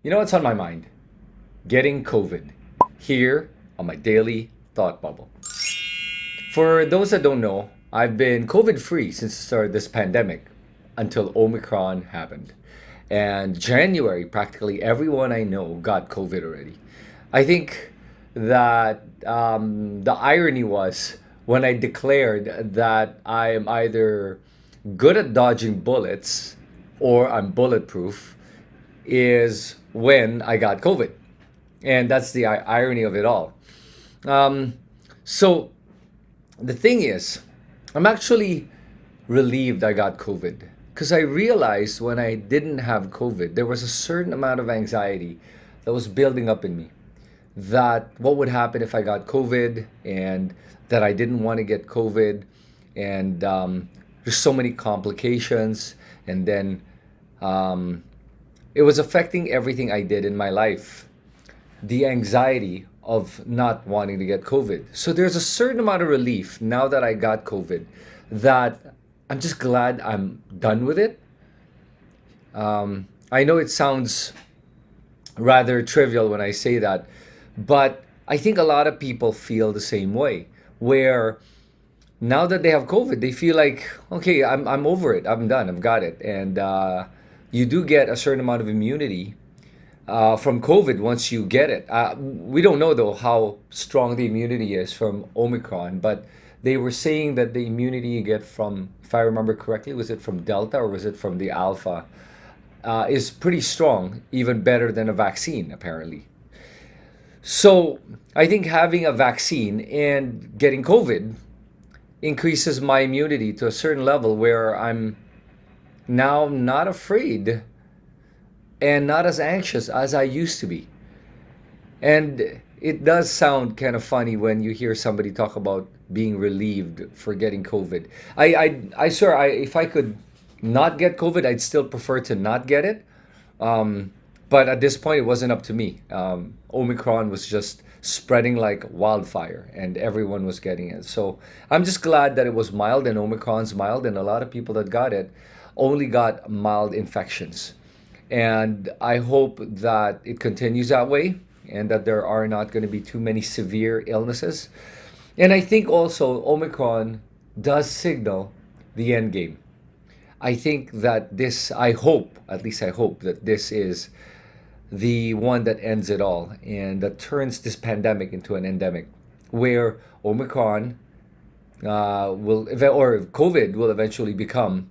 You know what's on my mind? Getting COVID. Here on my daily thought bubble. For those that don't know, I've been COVID free since the start of this pandemic until Omicron happened. And January, practically everyone I know got COVID already. I think that the irony was when I declared that I am either good at dodging bullets or I'm bulletproof is when I got COVID. And that's the irony of it all. Um, so the thing is, I'm actually relieved I got COVID because I realized when I didn't have COVID, there was a certain amount of anxiety that was building up in me. That what would happen if I got COVID, and that I didn't want to get COVID, and there's so many complications, and then um, it was affecting everything I did in my life, the anxiety of not wanting to get COVID. So there's a certain amount of relief now that I got COVID, that I'm just glad I'm done with it. I know it sounds rather trivial when I say that, but I think a lot of people feel the same way, where now that they have COVID, they feel like, okay, I'm over it, I'm done, I've got it. And you do get a certain amount of immunity from COVID once you get it. We don't know though how strong the immunity is from Omicron, but they were saying that the immunity you get from, if I remember correctly, was it from Delta or was it from the Alpha, is pretty strong, even better than a vaccine, apparently. So I think having a vaccine and getting COVID increases my immunity to a certain level where I'm now not afraid and not as anxious as I used to be. And it does sound kind of funny when you hear somebody talk about being relieved for getting COVID. I swear, if I could not get COVID, I'd still prefer to not get it. But at this point, it wasn't up to me. Omicron was just spreading like wildfire, and everyone was getting it. So I'm just glad that it was mild, and Omicron's mild, and a lot of people that got it only got mild infections. And I hope that it continues that way, and that there are not going to be too many severe illnesses. And I think also Omicron does signal the end game. I think that this, I hope, at least I hope, that this is the one that ends it all and that turns this pandemic into an endemic, where Omicron or COVID will eventually become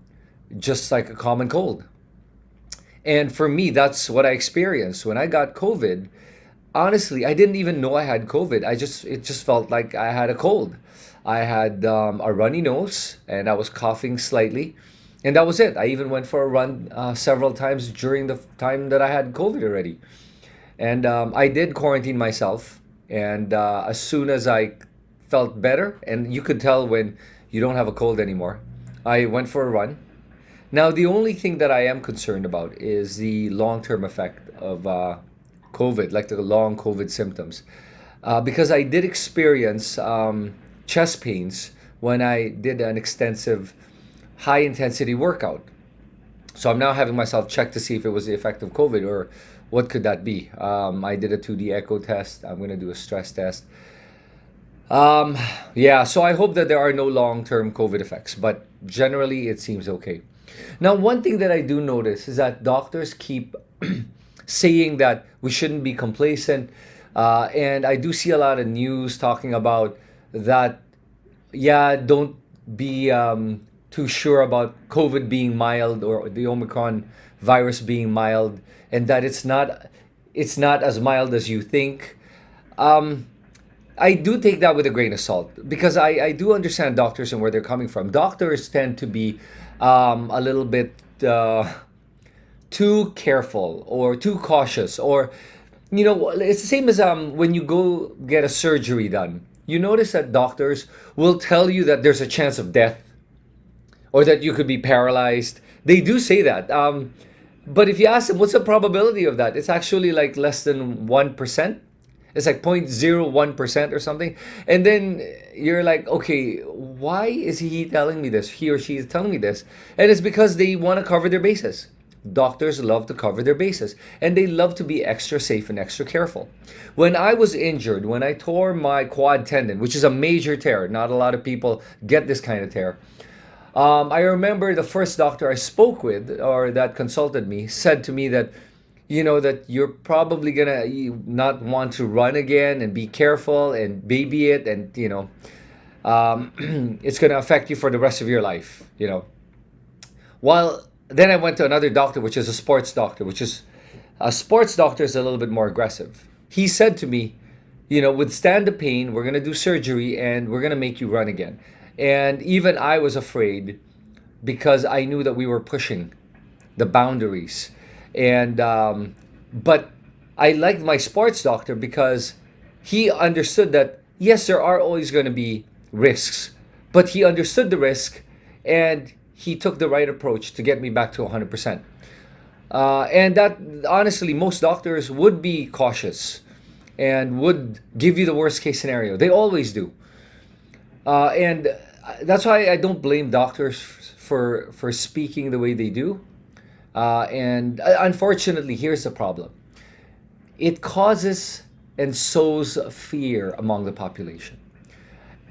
just like a common cold. And for me, that's what I experienced when I got COVID. Honestly, I didn't even know I had COVID. It just felt like I had a cold. I had a runny nose and I was coughing slightly, and that was it. I even went for a run several times during the time that I had COVID already. And I did quarantine myself. And as soon as I felt better, and you could tell when you don't have a cold anymore, I went for a run. Now, the only thing that I am concerned about is the long term effect of COVID, like the long COVID symptoms. Because I did experience chest pains when I did an extensive high intensity workout. So I'm now having myself check to see if it was the effect of COVID or what could that be. I did a 2D echo test. I'm going to do a stress test. Um, yeah, so I hope that there are no long term COVID effects, but generally it seems okay. Now, one thing that I do notice is that doctors keep saying that we shouldn't be complacent. And I do see a lot of news talking about that, yeah, don't be too sure about COVID being mild or the Omicron virus being mild, and that it's not as mild as you think. Um, I do take that with a grain of salt because I do understand doctors and where they're coming from. Doctors tend to be a little bit too careful or too cautious, or it's the same as when you go get a surgery done. You notice that doctors will tell you that there's a chance of death or that you could be paralyzed. They do say that. But if you ask them, what's the probability of that? It's actually like less than 1%. It's like 0.01% or something. And then you're like, okay, why is he telling me this? He or she is telling me this. And it's because they want to cover their bases. doctors love to cover their bases and they love to be extra safe and extra careful. When I was injured, when I tore my quad tendon, which is a major tear, not a lot of people get this kind of tear. I remember the first doctor I spoke with or that consulted me said to me that, that you're probably gonna not want to run again and be careful and baby it, and it's gonna affect you for the rest of your life. Well, then I went to another doctor, which is a sports doctor, which is a sports doctor is a little bit more aggressive. He said to me, withstand the pain, we're gonna do surgery and we're gonna make you run again. And even I was afraid because I knew that we were pushing the boundaries. And but I liked my sports doctor because he understood that yes, there are always going to be risks, but he understood the risk and he took the right approach to get me back to 100%. And that honestly, most doctors would be cautious and would give you the worst case scenario. They always do. And that's why I don't blame doctors for speaking the way they do. And unfortunately, here's the problem: it causes and sows fear among the population.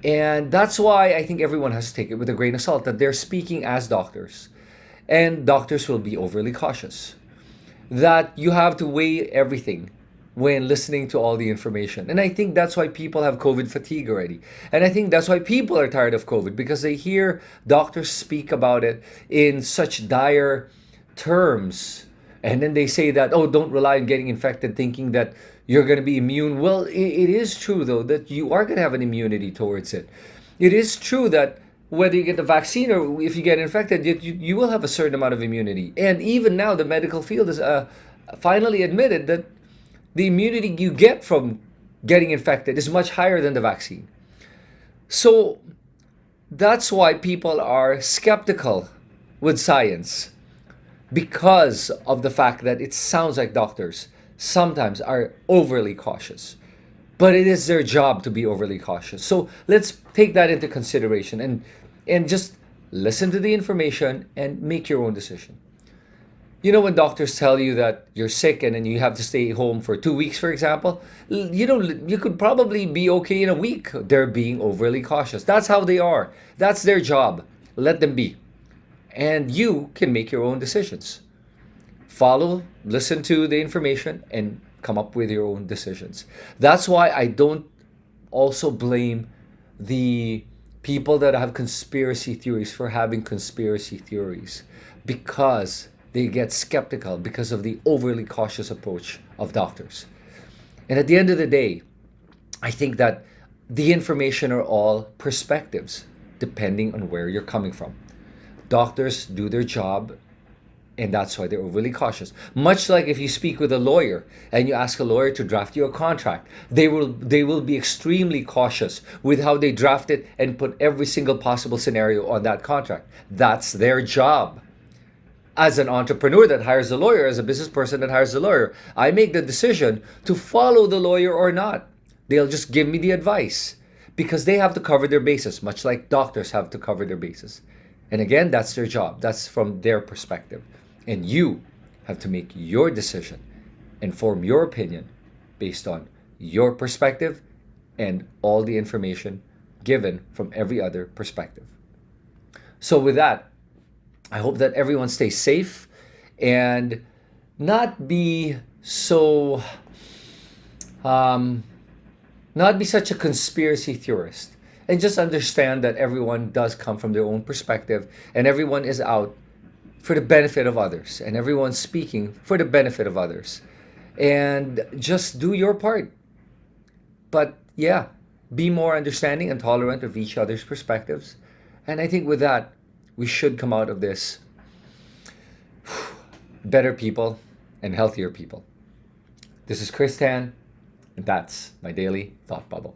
And that's why I think everyone has to take it with a grain of salt that they're speaking as doctors. And doctors will be overly cautious. That you have to weigh everything when listening to all the information. And I think that's why people have COVID fatigue already. And I think that's why people are tired of COVID, because they hear doctors speak about it in such dire terms. And then they say that, oh, don't rely on getting infected thinking that you're going to be immune. Well, it is true, though, that you are going to have an immunity towards it. It is true that whether you get the vaccine or if you get infected, you will have a certain amount of immunity. And even now, the medical field has finally admitted that the immunity you get from getting infected is much higher than the vaccine. So that's why people are skeptical with science, because of the fact that it sounds like doctors sometimes are overly cautious. But it is their job to be overly cautious. So let's take that into consideration and just listen to the information and make your own decision. When doctors tell you that you're sick and then you have to stay home for 2 weeks, for example, you could probably be okay in a week. They're being overly cautious. That's how they are. That's their job. Let them be. And you can make your own decisions. Follow, listen to the information, and come up with your own decisions. That's why I don't also blame the people that have conspiracy theories for having conspiracy theories, because they get skeptical because of the overly cautious approach of doctors. And at the end of the day, I think that the information are all perspectives depending on where you're coming from. Doctors do their job, and that's why they're overly cautious. Much like if you speak with a lawyer and you ask a lawyer to draft you a contract, they will be extremely cautious with how they draft it and put every single possible scenario on that contract. That's their job. As an entrepreneur that hires a lawyer, as a business person that hires a lawyer, I make the decision to follow the lawyer or not. They'll just give me the advice because they have to cover their bases, much like doctors have to cover their bases. And again, that's their job. That's from their perspective. And you have to make your decision and form your opinion based on your perspective and all the information given from every other perspective. So with that, I hope that everyone stays safe and not be so, not be such a conspiracy theorist, and just understand that everyone does come from their own perspective and everyone is out for the benefit of others and everyone's speaking for the benefit of others. And just do your part. But yeah, be more understanding and tolerant of each other's perspectives. And I think with that, we should come out of this better people and healthier people. This is Chris Tan, and that's my daily thought bubble.